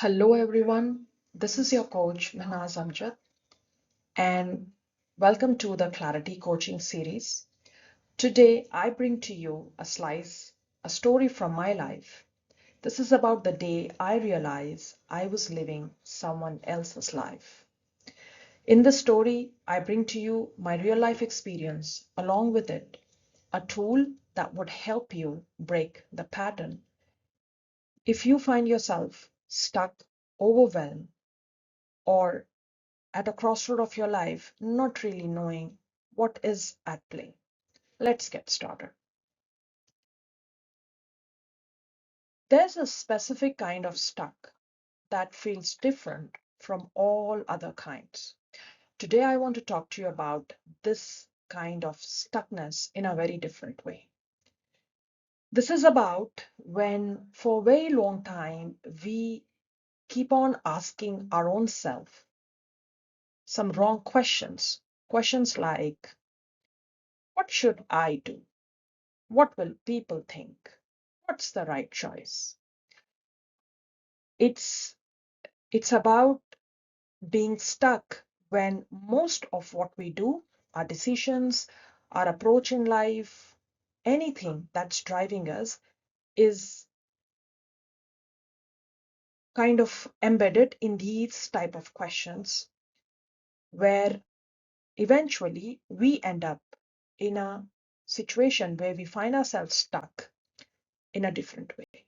Hello everyone, this is your coach Mehnaz Amjad and welcome to the Clarity Coaching series. Today I bring to you a story from my life. This is about the day I realized I was living someone else's life. In this story, I bring to you my real life experience, along with it, a tool that would help you break the pattern. If you find yourself stuck, overwhelmed, or at a crossroad of your life, not really knowing what is at play. Let's get started. There's a specific kind of stuck that feels different from all other kinds. Today, I want to talk to you about this kind of stuckness in a very different way. This is about when, for a very long time, we keep on asking our own self some wrong questions. Questions like, what should I do? What will people think? What's the right choice? It's it's about being stuck when most of what we do, our decisions, our approach in life, anything that's driving us is kind of embedded in these type of questions where eventually we end up in a situation where we find ourselves stuck in a different way.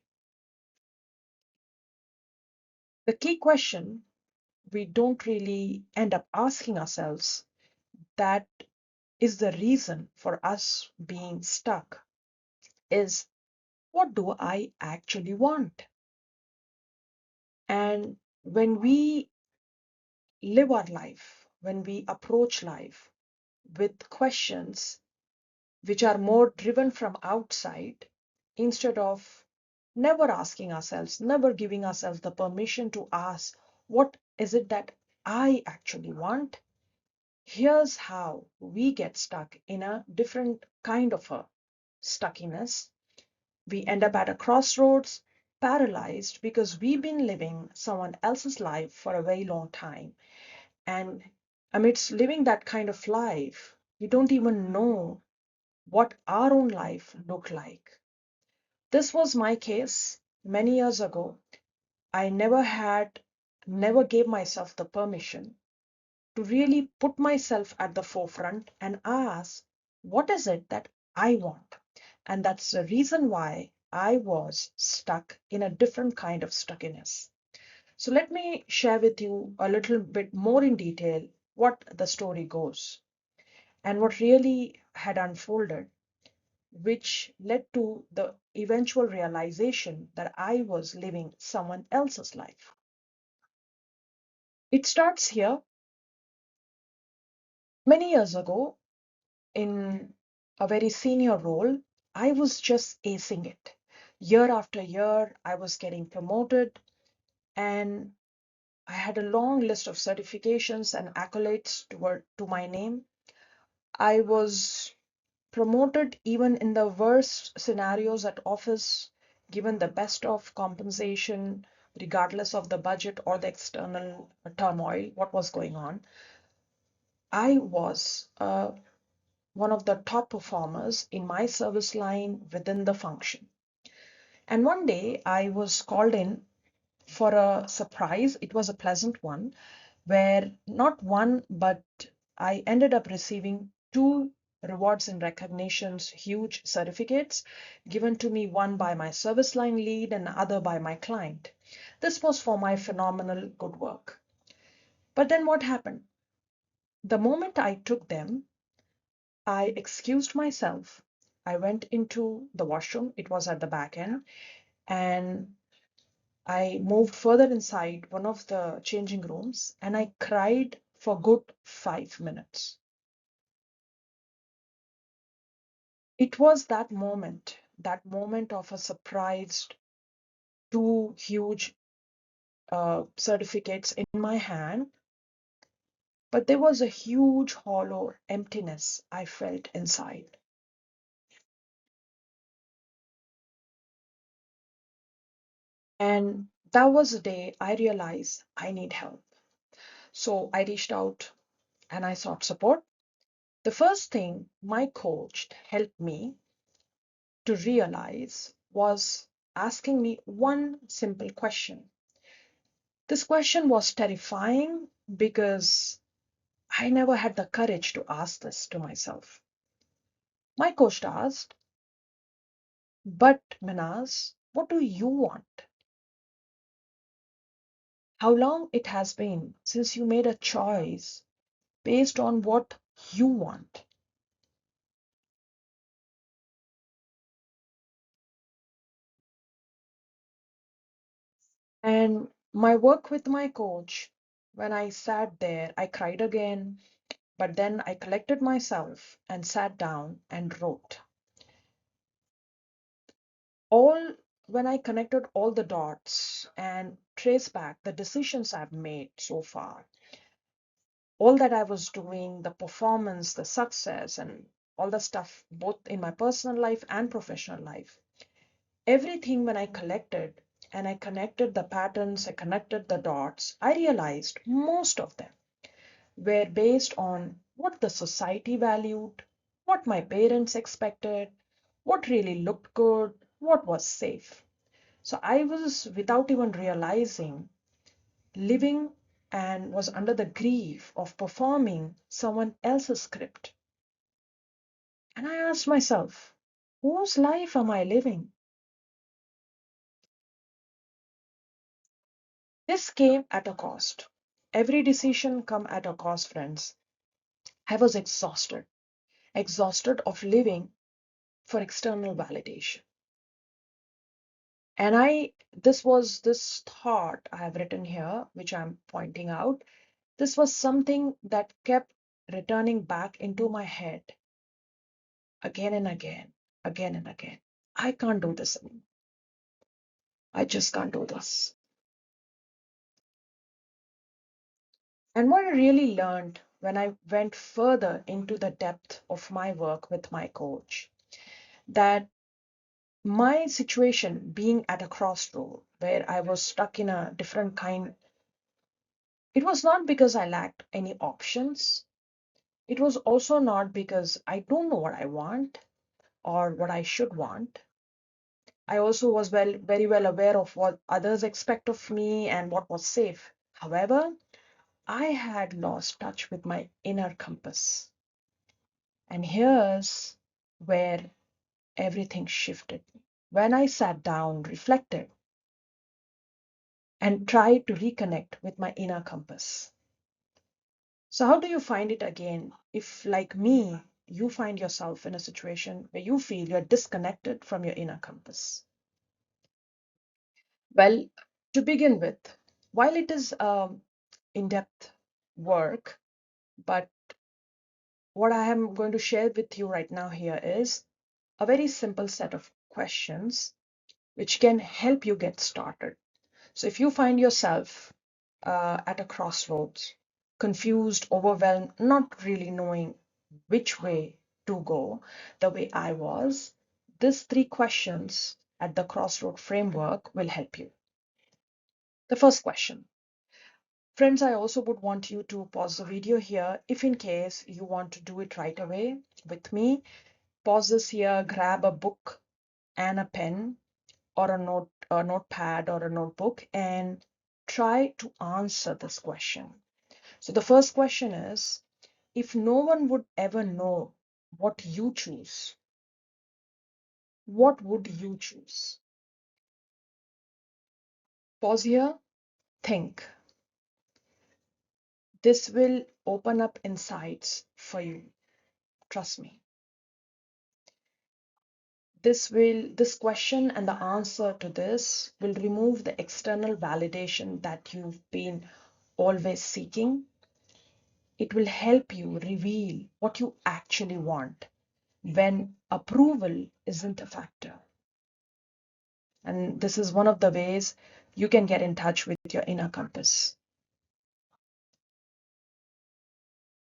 The key question we don't really end up asking ourselves that is the reason for us being stuck is, what do I actually want? And when we live our life, when we approach life with questions which are more driven from outside, instead of never asking ourselves, never giving ourselves the permission to ask, what is it that I actually want? Here's how we get stuck in a different kind of a stuckiness. We end up at a crossroads, paralyzed because we've been living someone else's life for a very long time. And amidst living that kind of life, we don't even know what our own life looked like. This was my case many years ago. I never gave myself the permission to really put myself at the forefront and ask, what is it that I want? And that's the reason why I was stuck in a different kind of stuckiness. So let me share with you a little bit more in detail what the story goes and what really had unfolded, which led to the eventual realization that I was living someone else's life. It starts here. Many years ago, in a very senior role, I was just acing it. Year after year, I was getting promoted, and I had a long list of certifications and accolades to my name. I was promoted even in the worst scenarios at office, given the best of compensation, regardless of the budget or the external turmoil, what was going on. I was one of the top performers in my service line within the function. And one day I was called in for a surprise. It was a pleasant one, where not one, but I ended up receiving two rewards and recognitions, huge certificates given to me, one by my service line lead and other by my client. This was for my phenomenal good work. But then what happened? The moment I took them, I excused myself. I went into the washroom. It was at the back end. And I moved further inside one of the changing rooms and I cried for good 5 minutes. It was that moment of a surprised two huge certificates in my hand, but there was a huge hollow emptiness I felt inside. And That was the day I realized I need help. So I reached out and I sought support. The first thing my coach helped me to realize was asking me one simple question. This question was terrifying because I never had the courage to ask this to myself. My coach asked, "But Mehnaz, what do you want? How long it has been since you made a choice based on what you want?" And my work with my coach, when I sat there, I cried again, but then I collected myself and sat down and wrote. All When I connected all the dots and traced back the decisions I've made so far, all that I was doing, the performance, the success, and all the stuff, both in my personal life and professional life, everything when I collected and I connected the patterns, I connected the dots, I realized most of them were based on what the society valued, what my parents expected, what really looked good, what was safe. So I was, without even realizing, living and was under the grief of performing someone else's script. And I asked myself, whose life am I living? This came at a cost. Every decision come at a cost, friends. I was exhausted, exhausted of living for external validation. And this thought I have written here, which I'm pointing out, this was something that kept returning back into my head again and again, again and again. I can't do this anymore. I just can't do this. And what I really learned when I went further into the depth of my work with my coach, that my situation being at a crossroad where I was stuck in a different kind, it was not because I lacked any options. It was also not because I don't know what I want or what I should want. I also was very well aware of what others expect of me and what was safe. However, I had lost touch with my inner compass. And here's where everything shifted. When I sat down, reflected, and tried to reconnect with my inner compass. So, how do you find it again if, like me, you find yourself in a situation where you feel you're disconnected from your inner compass? Well, to begin with, while it is in-depth work, but what I am going to share with you right now here is a very simple set of questions which can help you get started. So if you find yourself at a crossroads, confused, overwhelmed, not really knowing which way to go, the way I was, these three questions at the crossroad framework will help you. The first question. Friends, I also would want you to pause the video here if in case you want to do it right away with me. Pause this here, grab a book and a pen or a notepad or a notebook and try to answer this question. So the first question is, if no one would ever know what you choose, what would you choose? Pause here, think. This will open up insights for you. Trust me. This question and the answer to this will remove the external validation that you've been always seeking. It will help you reveal what you actually want when approval isn't a factor. And this is one of the ways you can get in touch with your inner compass.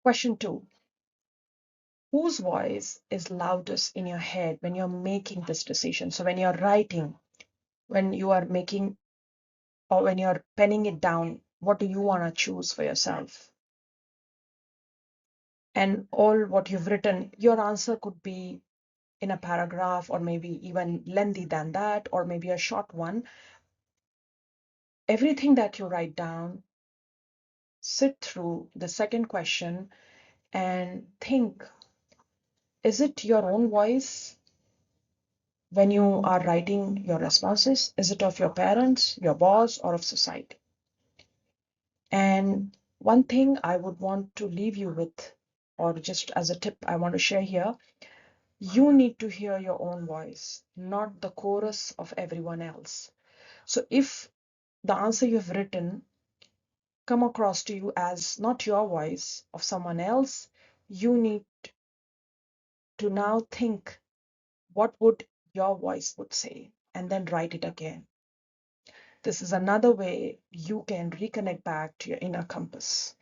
Question 2. Whose voice is loudest in your head when you're making this decision? So when you're writing, when you are making or when you're penning it down, what do you want to choose for yourself? And all what you've written, your answer could be in a paragraph or maybe even lengthy than that, or maybe a short one. Everything that you write down, sit through the second question and think, is it your own voice when you are writing your responses? Is it of your parents, your boss, or of society? And one thing I would want to leave you with, or just as a tip I want to share here, you need to hear your own voice, not the chorus of everyone else. So if the answer you've written come across to you as not your voice, of someone else, you need to now think, what would your voice would say, and then write it again. This is another way you can reconnect back to your inner compass.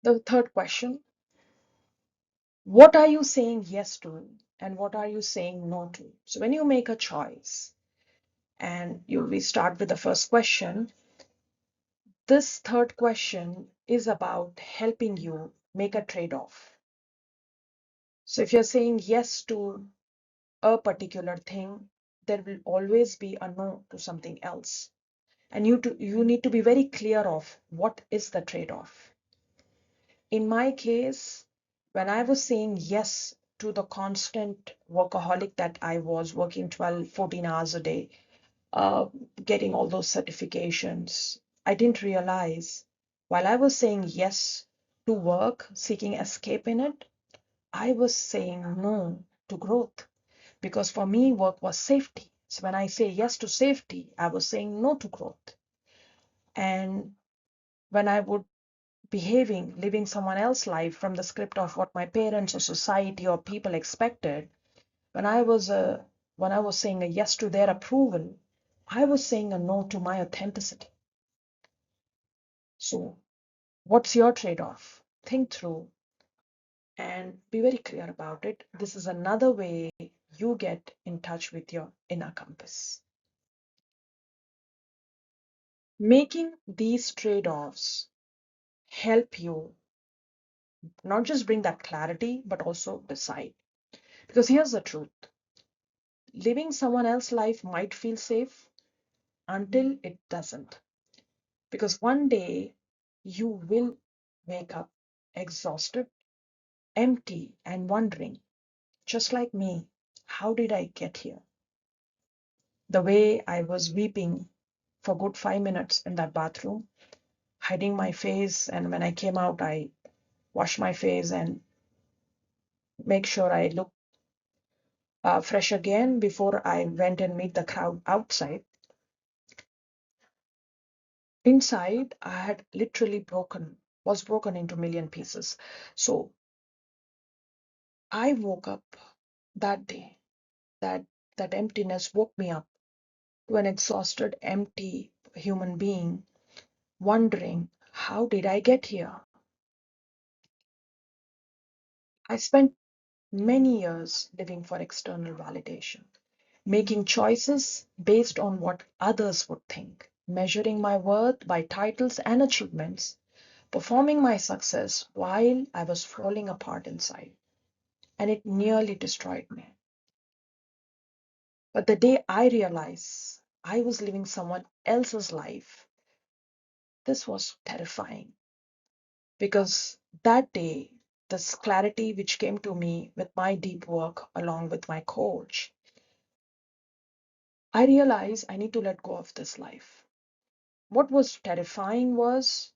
The third question, what are you saying yes to and what are you saying no to? So when you make a choice, and we start with the first question, this third question is about helping you make a trade-off. So if you're saying yes to a particular thing, there will always be a no to something else. And you need to be very clear of what is the trade-off. In my case, when I was saying yes to the constant workaholic that I was, working 12, 14 hours a day, getting all those certifications, I didn't realize while I was saying yes to work, seeking escape in it, I was saying no to growth. Because for me, work was safety. So when I say yes to safety, I was saying no to growth. And when I would living someone else's life from the script of what my parents or society or people expected, when I was saying a yes to their approval, I was saying a no to my authenticity. So what's your trade-off? Think through and be very clear about it. This is another way you get in touch with your inner compass. Making these trade-offs help you not just bring that clarity, but also decide. Because here's the truth. Living someone else's life might feel safe until it doesn't. Because one day you will wake up exhausted, empty, and wondering, just like me, how did I get here? The way I was weeping for good 5 minutes in that bathroom, hiding my face, and when I came out, I washed my face and make sure I look fresh again before I went and meet the crowd outside. Inside, I had literally was broken into a million pieces. So I woke up that day, that that emptiness woke me up to an exhausted, empty human being, wondering, how did I get here? I spent many years living for external validation, making choices based on what others would think, measuring my worth by titles and achievements, performing my success while I was falling apart inside. And it nearly destroyed me. But the day I realized I was living someone else's life, this was terrifying. Because that day, this clarity which came to me with my deep work along with my coach, I realized I need to let go of this life. What was terrifying was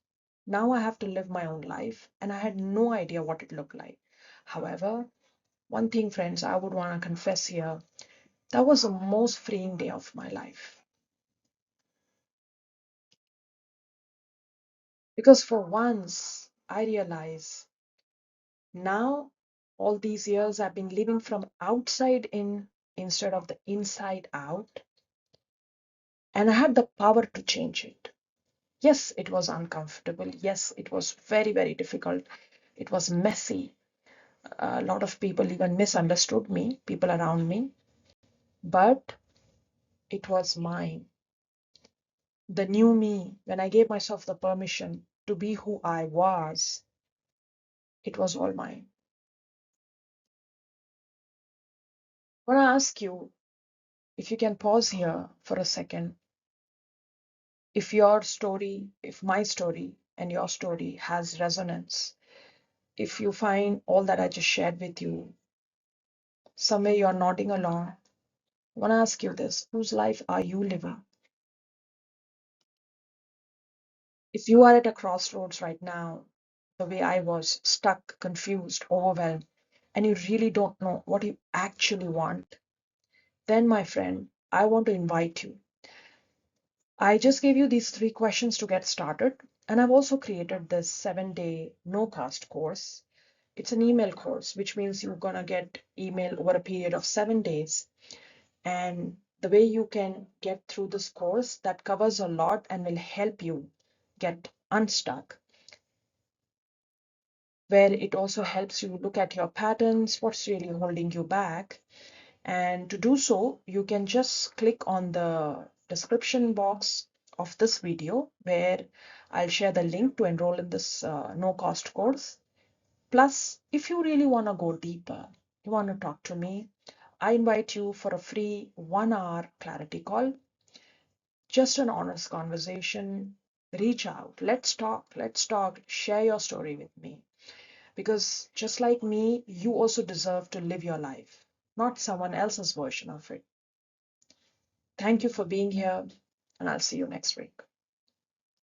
now I have to live my own life, and I had no idea what it looked like. However, one thing, friends, I would want to confess here, that was the most freeing day of my life. Because for once, I realize now all these years I've been living from outside in instead of the inside out, and I had the power to change it. Yes, it was uncomfortable. Yes, it was very, very difficult. It was messy. A lot of people even misunderstood me, people around me, but it was mine. the new me, when I gave myself the permission to be who I was, it was all mine. I want to ask you if you can pause here for a second. If my story and your story has resonance, if you find all that I just shared with you, somewhere you're nodding along, I want to ask you this: whose life are you living? If you are at a crossroads right now, the way I was, stuck, confused, overwhelmed, and you really don't know what you actually want, then, my friend, I want to invite you. I just gave you these 3 questions to get started, and I've also created this 7-day no cost course. It's an email course, which means you're going to get email over a period of 7 days. And the way you can get through this course that covers a lot and will help you get unstuck, where it also helps you look at your patterns, what's really holding you back. And to do so, you can just click on the description box of this video where I'll share the link to enroll in this no cost course. Plus, if you really want to go deeper, you want to talk to me, I invite you for a free 1 hour clarity call, just an honest conversation. Reach out, let's talk, share your story with me. Because just like me, you also deserve to live your life, not someone else's version of it. Thank you for being here, and I'll see you next week.